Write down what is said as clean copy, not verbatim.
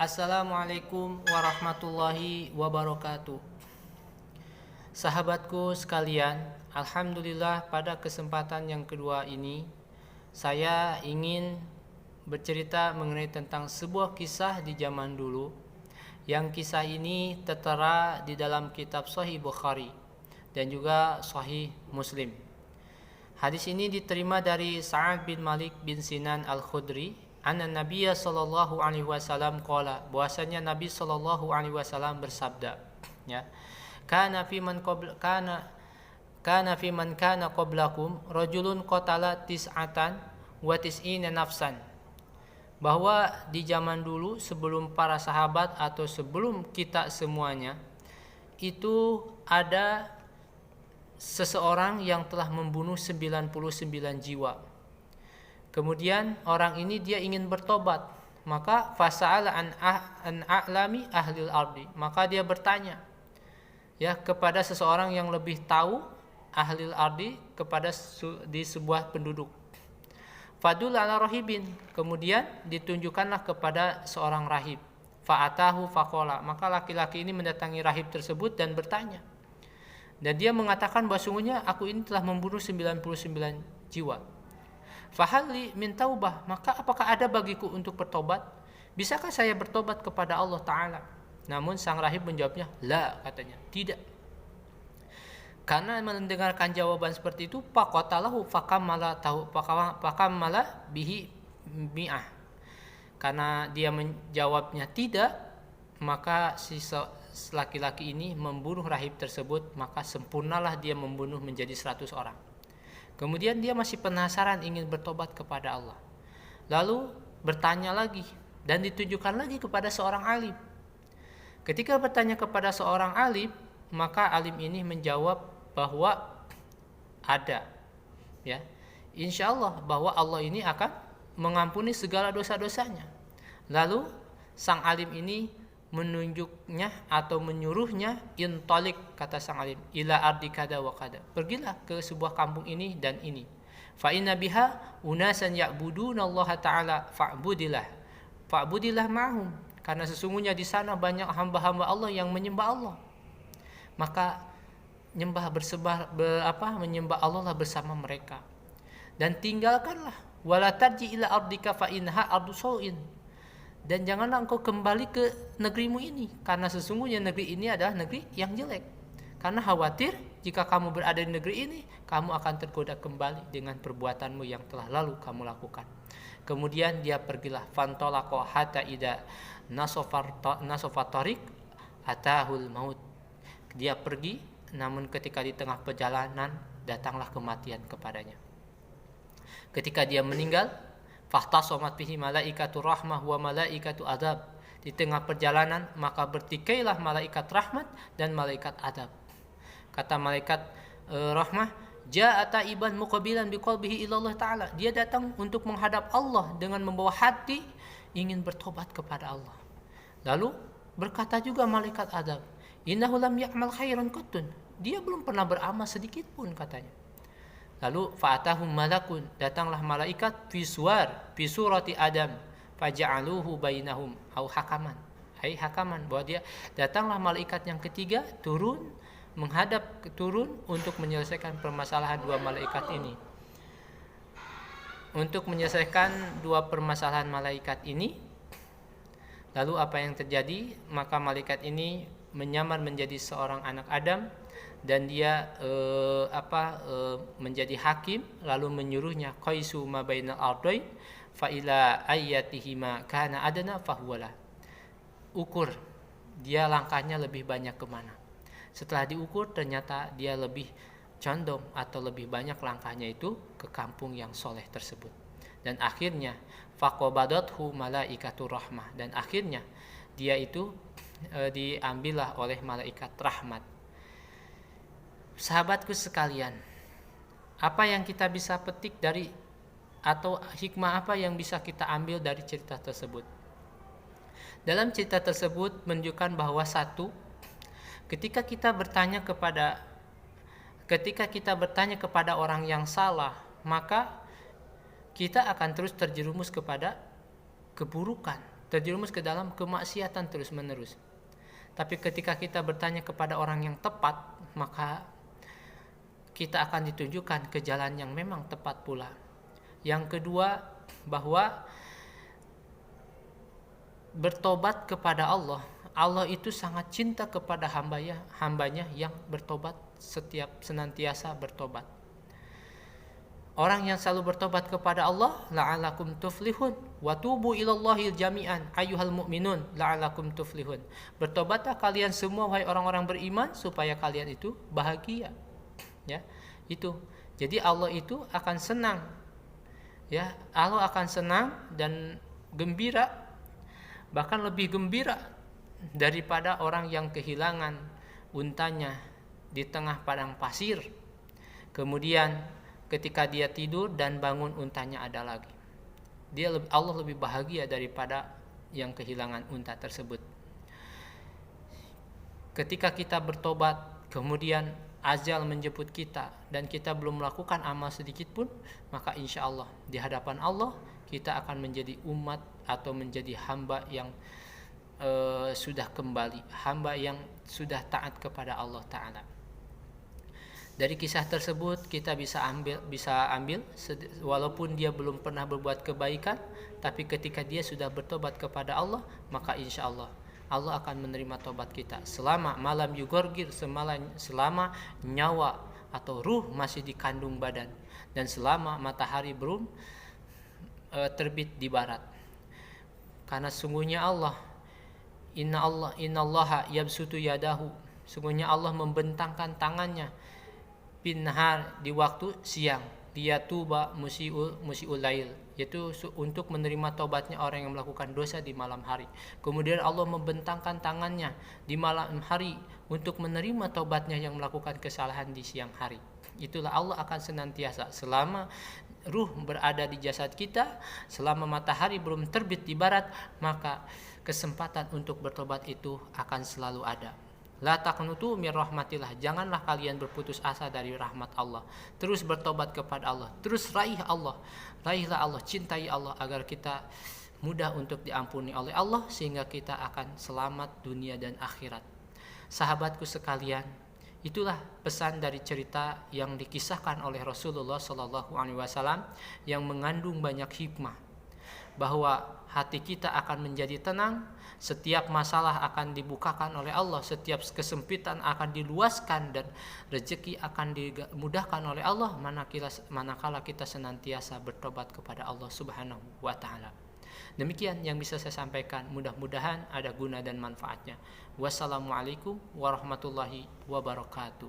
Assalamualaikum warahmatullahi wabarakatuh. Sahabatku sekalian, alhamdulillah pada kesempatan yang kedua ini saya ingin bercerita mengenai tentang sebuah kisah di zaman dulu. Yang kisah ini tertera di dalam kitab Sahih Bukhari dan juga Sahih Muslim. Hadis ini diterima dari Sa'ad bin Malik bin Sinan Al-Khudri, anna Nabiyya sallallahu alaihi wasallam qala, bahwasanya Nabi sallallahu alaihi wasallam bersabda, ya. Kana fi man kana qablakum rajulun qatala tis'atan wa tis'ina nafsan. Bahwa di zaman dulu sebelum para sahabat atau sebelum kita semuanya, itu ada seseorang yang telah membunuh 99 jiwa. Kemudian orang ini dia ingin bertobat, maka fasa'ala an a'lami ahlil ardi, maka dia bertanya ya kepada seseorang yang lebih tahu ahlil ardi, kepada di sebuah penduduk. Fadul ala rahibin, kemudian ditunjukkanlah kepada seorang rahib. Fa'atahu faqala, maka laki-laki ini mendatangi rahib tersebut dan bertanya. Dan dia mengatakan bahwa sungguhnya aku ini telah membunuh 99 jiwa. Fahalli min taubah, maka apakah ada bagiku untuk bertobat? Bisakah saya bertobat kepada Allah Ta'ala? Namun sang rahib menjawabnya, la, katanya, tidak. Karena mendengarkan jawaban seperti itu, faqatalahu faqammala bihi mi'ah. Karena dia menjawabnya tidak, maka si laki-laki ini membunuh rahib tersebut, maka sempurnalah dia membunuh menjadi 100 orang. Kemudian dia masih penasaran ingin bertobat kepada Allah. Lalu bertanya lagi dan ditunjukkan lagi kepada seorang alim. Ketika bertanya kepada seorang alim, maka alim ini menjawab bahwa ada, ya, insya Allah bahwa Allah ini akan mengampuni segala dosa-dosanya. Lalu sang alim ini menunjuknya atau menyuruhnya, intalik, kata sang alim, ila ardi kada wa kada, pergilah ke sebuah kampung ini dan ini. Fa inna biha unasan ya'buduna Allah Ta'ala fa'budillah ma'hum, karena sesungguhnya di sana banyak hamba-hamba Allah yang menyembah Allah, maka menyembah Allah lah bersama mereka. Dan tinggalkanlah wala tarji ila ardika fa inha ardu sau'in, dan janganlah engkau kembali ke negerimu ini, karena sesungguhnya negeri ini adalah negeri yang jelek. Karena khawatir jika kamu berada di negeri ini, kamu akan tergoda kembali dengan perbuatanmu yang telah lalu kamu lakukan. Kemudian dia pergilah, fantolaqo hatta ida nasofa tariq atahul maut. Dia pergi, namun ketika di tengah perjalanan datanglah kematian kepadanya. Ketika dia meninggal, fahtasomat bihi malaikatu rahmah wa malaikatu adab. Di tengah perjalanan maka bertikailah malaikat rahmat dan malaikat adab. Kata malaikat rahmah, jaa taiban muqabilan biqalbihi ila Allah Ta'ala. Dia datang untuk menghadap Allah dengan membawa hati ingin bertobat kepada Allah. Lalu berkata juga malaikat adab, innahu lam ya'mal khairan qattun. Dia belum pernah beramal sedikit pun, katanya. Lalu fa'atahum malakun, datanglah malaikat fi surati Adam, faja'aluhu bainahum au hakaman. Bahwa dia datanglah malaikat yang ketiga turun untuk menyelesaikan permasalahan dua malaikat ini. Untuk menyelesaikan dua permasalahan malaikat ini, lalu apa yang terjadi? Maka malaikat ini menyamar menjadi seorang anak Adam dan dia menjadi hakim, lalu menyuruhnya qaisu ma bainal ardain fa ila ayyatihima kana adana fahuwala. Ukur dia langkahnya lebih banyak kemana. Setelah diukur ternyata dia lebih condong atau lebih banyak langkahnya itu ke kampung yang soleh tersebut. Dan akhirnya faqabadathu malaikatu rahmah, dan akhirnya dia itu diambillah oleh malaikat rahmat. Sahabatku sekalian, apa yang kita bisa petik dari, atau hikmah apa yang bisa kita ambil dari cerita tersebut? Dalam cerita tersebut menunjukkan bahwa satu, ketika kita bertanya kepada orang yang salah, maka kita akan terus terjerumus kepada keburukan, terjerumus ke dalam kemaksiatan terus-menerus. Tapi ketika kita bertanya kepada orang yang tepat, maka kita akan ditunjukkan ke jalan yang memang tepat pula. Yang kedua, bahwa bertobat kepada Allah. Allah itu sangat cinta kepada hambanya yang bertobat, senantiasa bertobat. Orang yang selalu bertobat kepada Allah, la'alakum tuflihun wa tubu ilallahi jami'an ayyuhal mu'minun la'alakum tuflihun. Bertobatlah kalian semua wahai orang-orang beriman supaya kalian itu bahagia. Ya, itu. Jadi Allah itu akan senang. Ya, Allah akan senang dan gembira, bahkan lebih gembira daripada orang yang kehilangan untanya di tengah padang pasir. Kemudian ketika dia tidur dan bangun untanya ada lagi. Allah lebih bahagia daripada yang kehilangan unta tersebut. Ketika kita bertobat, kemudian ajal menjemput kita dan kita belum melakukan amal sedikit pun, maka insya Allah di hadapan Allah kita akan menjadi umat atau menjadi hamba yang sudah kembali, hamba yang sudah taat kepada Allah Ta'ala. Dari kisah tersebut kita bisa ambil walaupun dia belum pernah berbuat kebaikan, tapi ketika dia sudah bertobat kepada Allah, maka insya Allah Allah akan menerima tobat kita. Selama malam yugorgir, selama nyawa atau ruh masih dikandung badan, dan selama matahari belum terbit di barat. Karena sungguhnya Inna allaha yabsutu yadahu, sungguhnya Allah membentangkan tangannya binhar, di waktu siang, liyatuba musiul lail, yaitu untuk menerima taubatnya orang yang melakukan dosa di malam hari. Kemudian Allah membentangkan tangannya di malam hari untuk menerima taubatnya yang melakukan kesalahan di siang hari. Itulah Allah akan senantiasa, selama ruh berada di jasad kita, selama matahari belum terbit di barat, maka kesempatan untuk bertobat itu akan selalu ada. La taqnutu mir rahmatillah, janganlah kalian berputus asa dari rahmat Allah. Terus bertobat kepada Allah, terus raihlah Allah, cintai Allah agar kita mudah untuk diampuni oleh Allah, sehingga kita akan selamat dunia dan akhirat. Sahabatku sekalian, itulah pesan dari cerita yang dikisahkan oleh Rasulullah SAW yang mengandung banyak hikmah, bahwa hati kita akan menjadi tenang, setiap masalah akan dibukakan oleh Allah, setiap kesempitan akan diluaskan, dan rezeki akan dimudahkan oleh Allah manakala kita senantiasa bertobat kepada Allah Subhanahu wa Ta'ala. Demikian yang bisa saya sampaikan, mudah-mudahan ada guna dan manfaatnya. Wassalamualaikum warahmatullahi wabarakatuh.